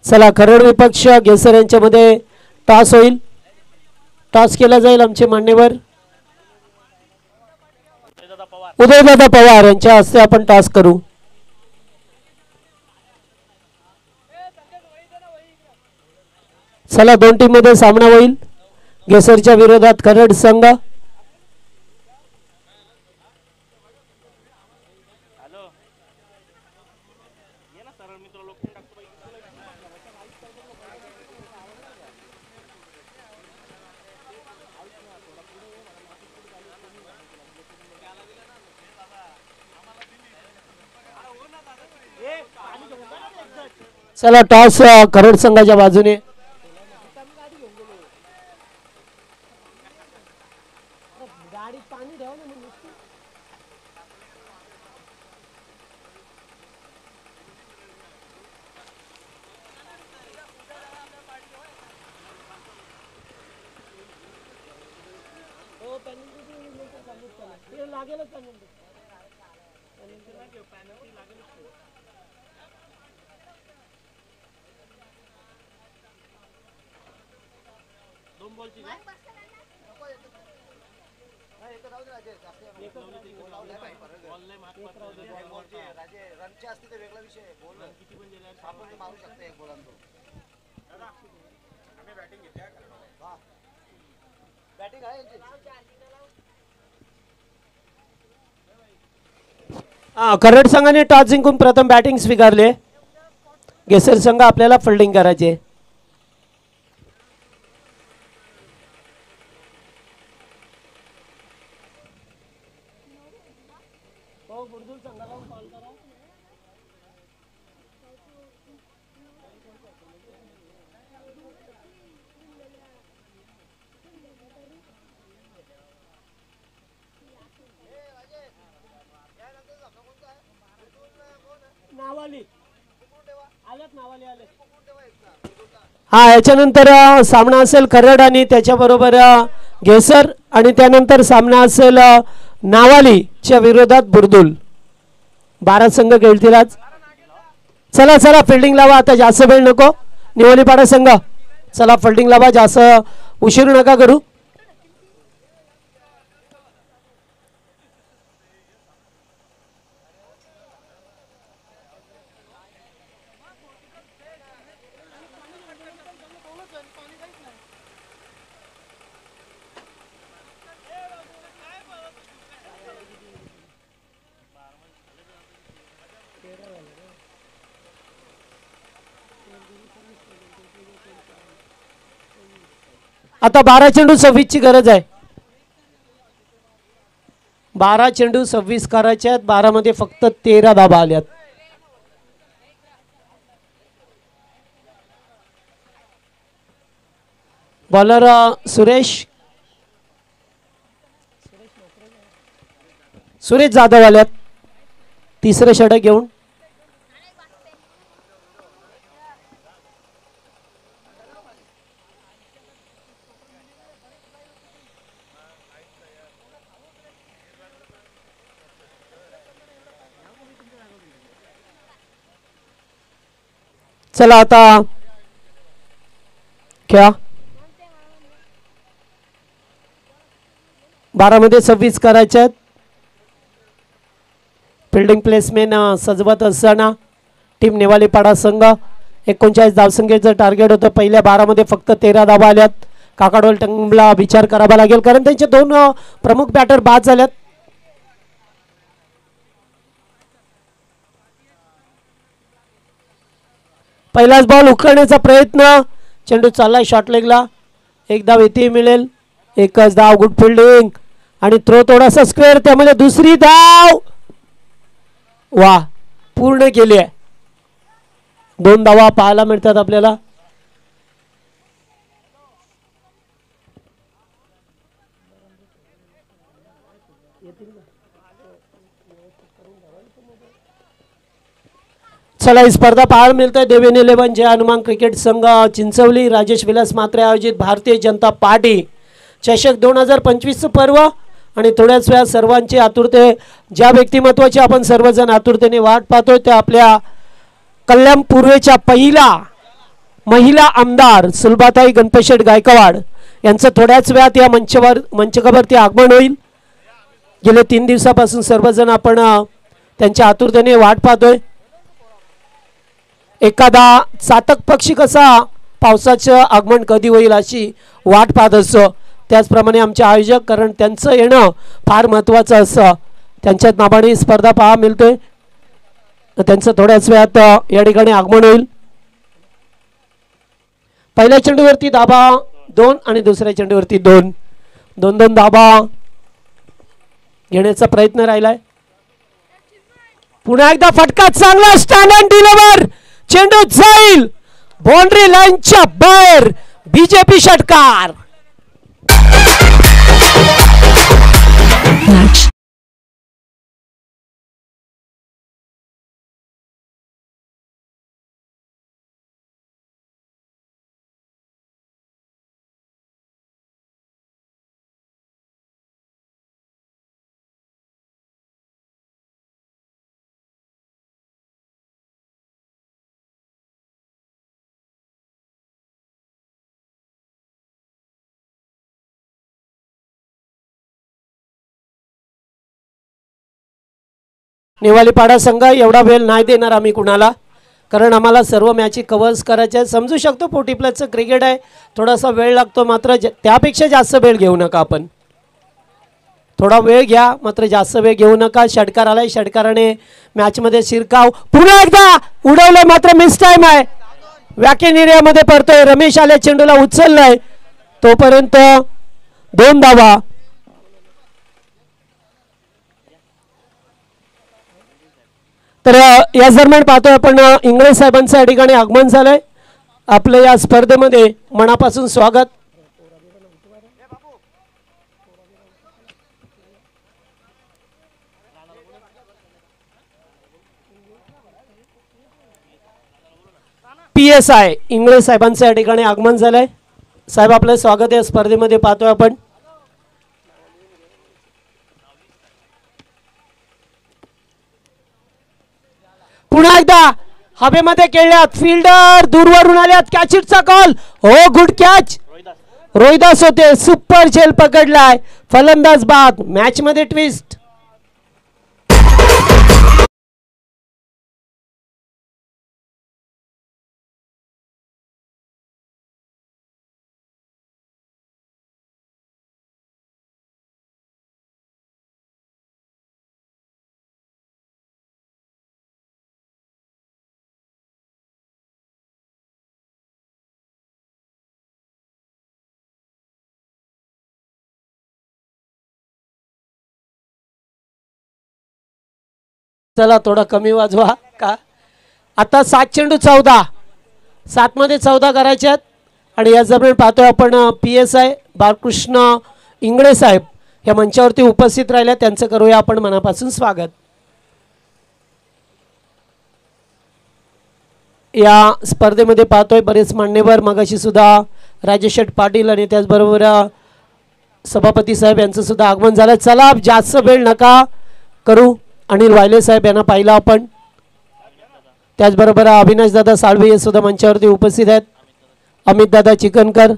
S2: चला खरड विपक्ष गेसर यांच्यामध्ये टॉस होईल. टॉस केला जाईल. आमचे मान्यवर उदयदादा पवार यांच्या हस्ते आपण टॉस करू. चला दोन टीम मध्ये सामना होईल. गेसरच्या विरोधात खरड संघ. चला टॉस खरड संघाच्या बाजूने. खरड संघाने टॉस जिंकून प्रथम बॅटिंग स्वीकारले. गेसर संघ आपल्याला फिल्डिंग करायचे. हा याच्यानंतर सामना असेल खरड आणि त्याच्याबरोबर गेसर आणि त्यानंतर सामना असेल नावालीच्या विरोधात बुरदुल. 12 संघ खेळतील आज. चला चला फिल्डिंग लावा. आता जास्त वेळ नको. निवलीपाडा संघ चला फिल्डिंग लावा. जास्त उशीर नका करू. आता 12 चेंडू 26 ची गरज आहे. 12 चेंडू 26 करायचे आहेत. 12 मध्ये फक्त 13 धाबा आल्यात. बॉलर सुरेश जाधव आल्यात तिसरे षटक घेऊन. चला आता क्या 12 मध्ये 26 करायचे आहेत. फिल्डिंग प्लेसमेंट सजवत असताना टीम नेवालीपाडा संघ 39 धावसंख्येचं टार्गेट होतं. पहिल्या 12 मध्ये फक्त 13 धावा आल्यात. काकाडोल टीमला विचार करावा लागेल कारण त्यांचे 2 प्रमुख बॅटर बाद झाल्यात. पहिलाच बॉल उकळण्याचा प्रयत्न. चेंडू चाललाय शॉर्ट लेगला. एक धाव येथे मिळेल. एकच धाव. गुड फिल्डिंग आणि थ्रो थोडासा स्क्वेअर. त्यामध्ये दुसरी धाव. वा पूर्ण केली आहे. 2 धावा पाहायला मिळतात आपल्याला. चला ही स्पर्धा पाहायला मिळते. देवेन 11 जय हनुमान क्रिकेट संघ चिंचवली राजेश विलास मात्रे आयोजित भारतीय जनता पार्टी चषक 2025 पर्व आणि थोड्याच वेळात सर्वांची आतुरते ज्या व्यक्तिमत्वाची आपण सर्वजण आतुरतेने वाट पाहतोय त्या आपल्या कल्याण पूर्वेच्या पहिला महिला आमदार सुलभाताई गणपतशेठ गायकवाड यांचं थोड्याच वेळात या मंचकावरती आगमन होईल. गेले 3 दिवसापासून सर्वजण आपण त्यांच्या आतुरतेने वाट पाहतोय. एखादा चातक पक्षी कसा पावसाचं आगमन कधी होईल अशी वाट पाहत असतो, त्याचप्रमाणे आमचे आयोजक, कारण त्यांचं येणं फार महत्त्वाचं असतं. त्यांच्या नावाने स्पर्धा पाहा मिळतोय. त्यांचं थोड्याच वेळात या ठिकाणी आगमन होईल. पहिल्या चेंडूवरती धाबा 2 आणि दुसऱ्या चेंडूवरती 2 धाबा घेण्याचा प्रयत्न राहिलाय. पुन्हा एकदा फटका, चांगला स्टँड अँड डिलिव्हर, चेंडू जाईल बाउंड्री लाईनच्या बाहेर. बीजेपी षटकार. नेवालीपाडा संघ एवढा वेळ नाही देणार आम्ही कुणाला, कारण आम्हाला सर्व मॅची कव्हर्स करायच्या. समजू शकतो 40 प्लसचं क्रिकेट आहे, थोडासा वेळ लागतो, मात्र त्यापेक्षा जास्त वेळ घेऊ नका. आपण थोडा वेळ घ्या, मात्र जास्त वेळ घेऊ नका. षटकार आलाय, षटकाराने मॅचमध्ये शिरकाव. पुन्हा एकदा उडवलंय, मात्र मिस टाइम आहे. वॅकेन एरियामध्ये पडतोय. रमेश आले, चेंडूला उचललाय, तोपर्यंत 2 धावा. तर याच दरम्यान पाहतोय आपण इंगळे साहेबांचं या ठिकाणी आगमन झालंय. आपलं या स्पर्धेमध्ये मनापासून स्वागत. PSI इंगळे साहेबांचं या ठिकाणी आगमन झालंय. साहेब आपलं स्वागत या स्पर्धेमध्ये पाहतोय आपण. पुन्हा एकदा हवेमध्ये खेळल्यात, फिल्डर दूरवरून आल्यात, कॅचिटचा कॉल. हो, गुड कॅच. रोहिदास होते, सुपर झेल पकडलाय, फलंदाज बाद. मॅच मध्ये ट्विस्ट. चला थोडा कमी वाजवा का. आता 7 चेंडू 14, 7 मध्ये 14 करायच्यात. आणि या दरम्यान पाहतोय आपण PSI बाळकृष्ण इंगळे साहेब या मंचावरती उपस्थित राहिल्या. त्यांचं करूया आपण मनापासून स्वागत. या स्पर्धेमध्ये पाहतोय बरेच मान्यवर, मगाशी सुद्धा राजेश पाटील आणि त्याचबरोबर सभापती साहेब यांचं सुद्धा आगमन झालं. चला जास्त वेळ नका करू. अनिल वायले साहेब यांना पाहिलं आपण. त्याचबरोबर अविनाश दादा साळवे हे सुद्धा मंचावरती उपस्थित आहेत. अमित दादा चिकनकर.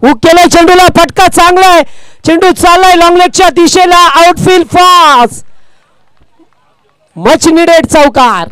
S2: हुक केलाय, चेंडूला फटका चांगला आहे, चेंडू चाललाय लॉंग लेगच्या दिशेला, आउटफील्ड फास्ट, मच निडेड चौकार.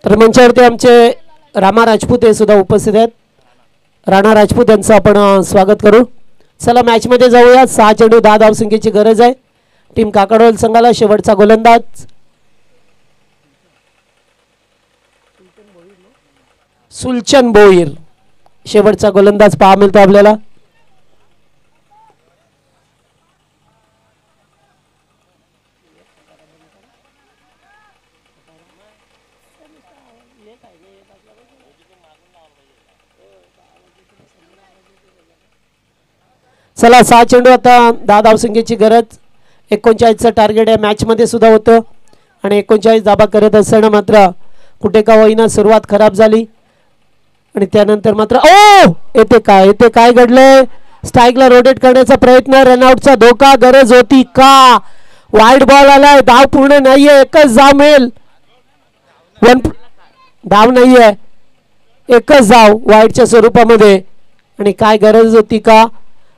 S2: तर मंचावरती आमचे रामा राजपूत हे सुद्धा उपस्थित आहेत. राणा राजपूत यांचं आपण स्वागत करू. चला मॅचमध्ये जाऊया. 6 चेंडू 10 धावसंख्येची गरज आहे. टीम काकडोल संघाला शेवटचा गोलंदाज सुलचन बोईर. शेवटचा गोलंदाज पहा मिळतो आपल्याला. चला 6 चेंडू आता 10 धावसंख्येची गरज. 39चं टार्गेट या मॅचमध्ये सुद्धा होतं आणि 39 धाबा करत असताना मात्र कुठे का होईना सुरुवात खराब झाली आणि त्यानंतर मात्र येते काय घडलंय. स्ट्राईकला रोटेट करण्याचा प्रयत्न. रनआउटचा धोका. गरज होती का. वाईड बॉल आलाय. धाव पूर्ण नाहीये. एकच धाव मिळेल. धाव नाहीये. एकच धाव वाईडच्या स्वरूपामध्ये आणि काय गरज होती का.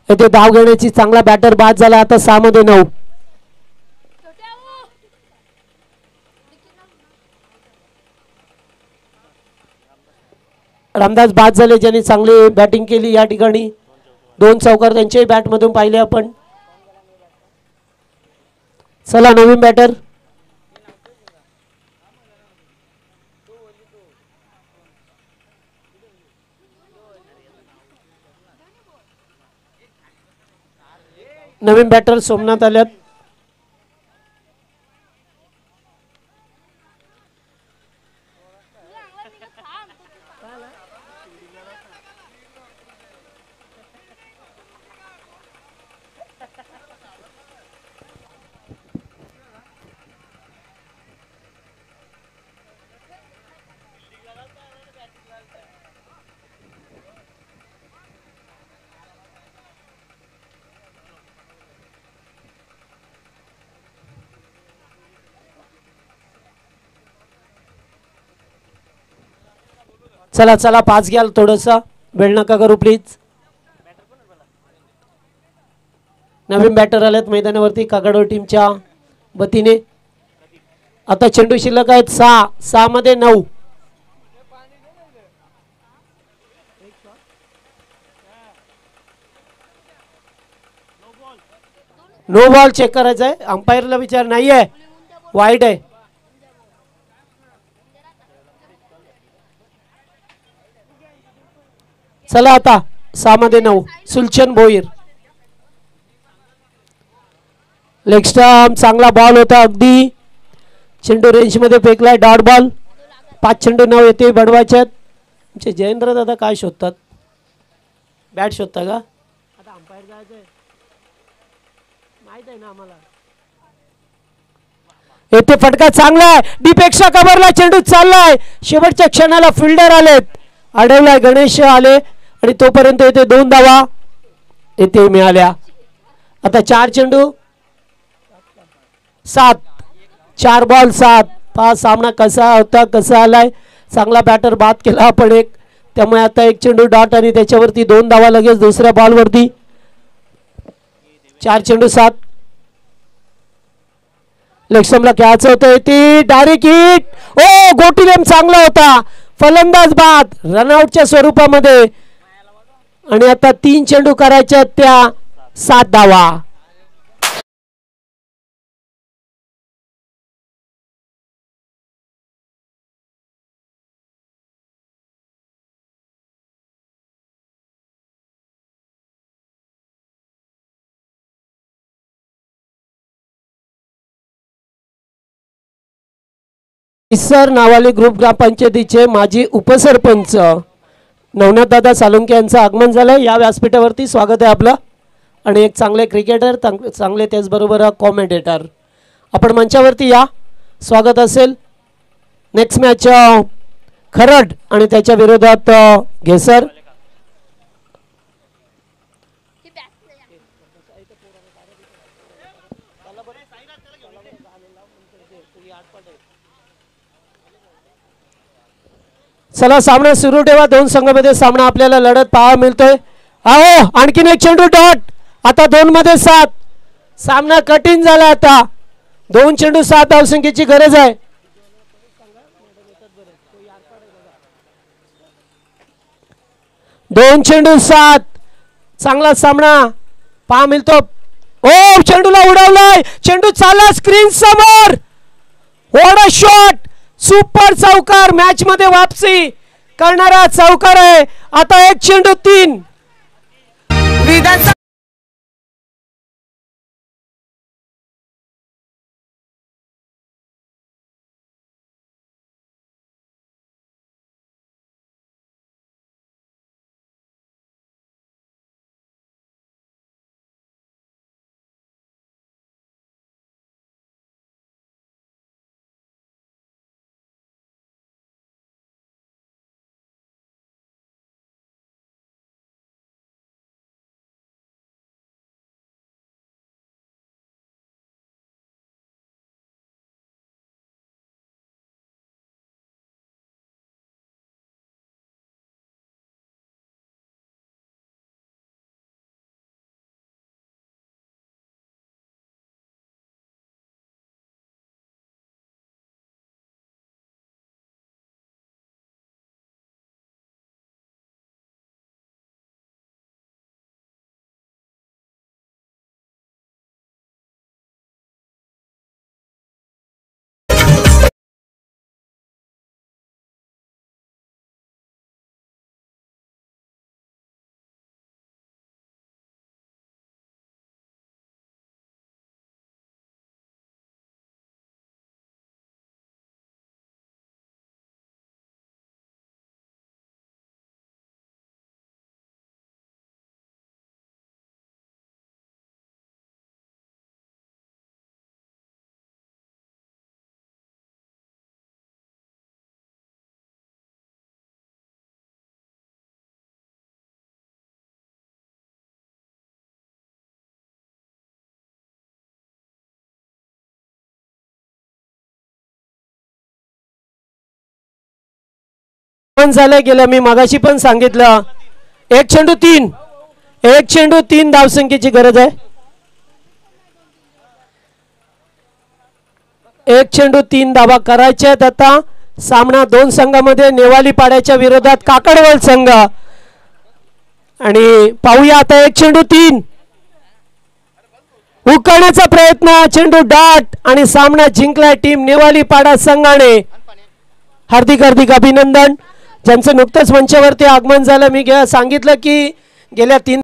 S2: येथे धाव घेण्याची. चांगला बॅटर बाद झाला. आता 6 मध्ये 9. रामदास बाद झाले ज्यांनी चांगली बॅटिंग केली या ठिकाणी. 2 चौकार त्यांच्याही बॅटमधून पाहिले आपण. चला नवीन बॅटर. नवीन बॅटर सोमनाथ आल्यात. चला चला 5 घ्याल. थोडंसं वेळ नका करू प्लीज. नवीन बॅटर आलेत मैदानावरती काकडोळ टीमच्या वतीने. आता चेंडू शिल्लक आहेत 6 मध्ये 9. नो बॉल चेक करायचा आहे. अंपायरला विचार. नाही आहे. वाईड आहे. चला आता 6 मध्ये 9. सुलचन बोईर. Leg stump. चांगला बॉल होता अगदी. चेंडू रेंज मध्ये फेकलाय. Dot ball. 5 चेंडू 9 येते बनवायच्यात. आमचे जयेंद्र दादा काय शोधतात. बॅट शोधता का. आता अंपायर जायचंय माहित आहे ना आम्हाला. येथे फटका चांगला आहे. डीपेक्षा कव्हरला चेंडू चाललाय. शेवटच्या क्षणाला फिल्डर आलेत. अडवलाय. गणेश आले आणि तोपर्यंत येथे 2 धावा येथे मिळाल्या. आता 4 चेंडू 7. 4 बॉल 7. हा सामना कसा होता कसा आलाय. चांगला बॅटर बाद केला आपण एक. त्यामुळे आता 1 चेंडू डॉट आणि त्याच्यावरती 2 धावा लगेच दुसऱ्या बॉलवरती. 4 चेंडू 7. लेक्समला खेळायचं होतं. ती डायरेक्ट हिट. गोटीलेम चांगला होता. फलंदाज बाद रनआउटच्या स्वरूपामध्ये आणि आता 3 चेंडू करायच्या त्या 7 धावा. सर नावाली ग्रुप ग्रामपंचायतीचे माजी उपसरपंच नवनाथ दादा सालुंके यांचं आगमन झालं. या व्यासपीठावरती स्वागत आहे आपलं. आणि एक चांगले क्रिकेटर चांगले त्याचबरोबर कॉमेंटेटर आपण मंचावरती या. स्वागत असेल. नेक्स्ट मॅच खरड आणि त्याच्या विरोधात घेसर. चला सामना सुरू ठेवा. 2 संघांमध्ये सामना आपल्याला लढत पाहायला मिळतोय. आणखीन 1 चेंडू डॉट. आता 2 मध्ये 7. सामना कठीण झाला. आता 2 चेंडू 7 धावसंख्येची गरज आहे. 2 चेंडू 7. चांगला सामना पहा मिळतो. ओ चेंडूला उडवलाय, चेंडू चालला स्क्रीन समोर. व्हाट अ शॉट, सुपर चौकार. मॅच मध्ये वापसी करणारा चौकार आहे. आता 1 चेंडू 3. झालं गेलं, मी मागाशी पण सांगितलं. 1 चेंडू 3. 1 चेंडू 3 धावसंख्येची गरज आहे. 1 चेंडू 3 धावा करायच्या आहेत. आता सामना 2 संघामध्ये. नेवाली पाड्याच्या विरोधात काकडवल संघ. आणि पाहूया आता 1 चेंडू 3 उकळण्याचा प्रयत्न. चेंडू डाट आणि सामना जिंकलाय टीम नेवाली पाडा संघाने. हार्दिक हार्दिक अभिनंदन. ज्यांचं नुकतंच मंचावरती आगमन झालं. मी सांगितलं की गेल्या 3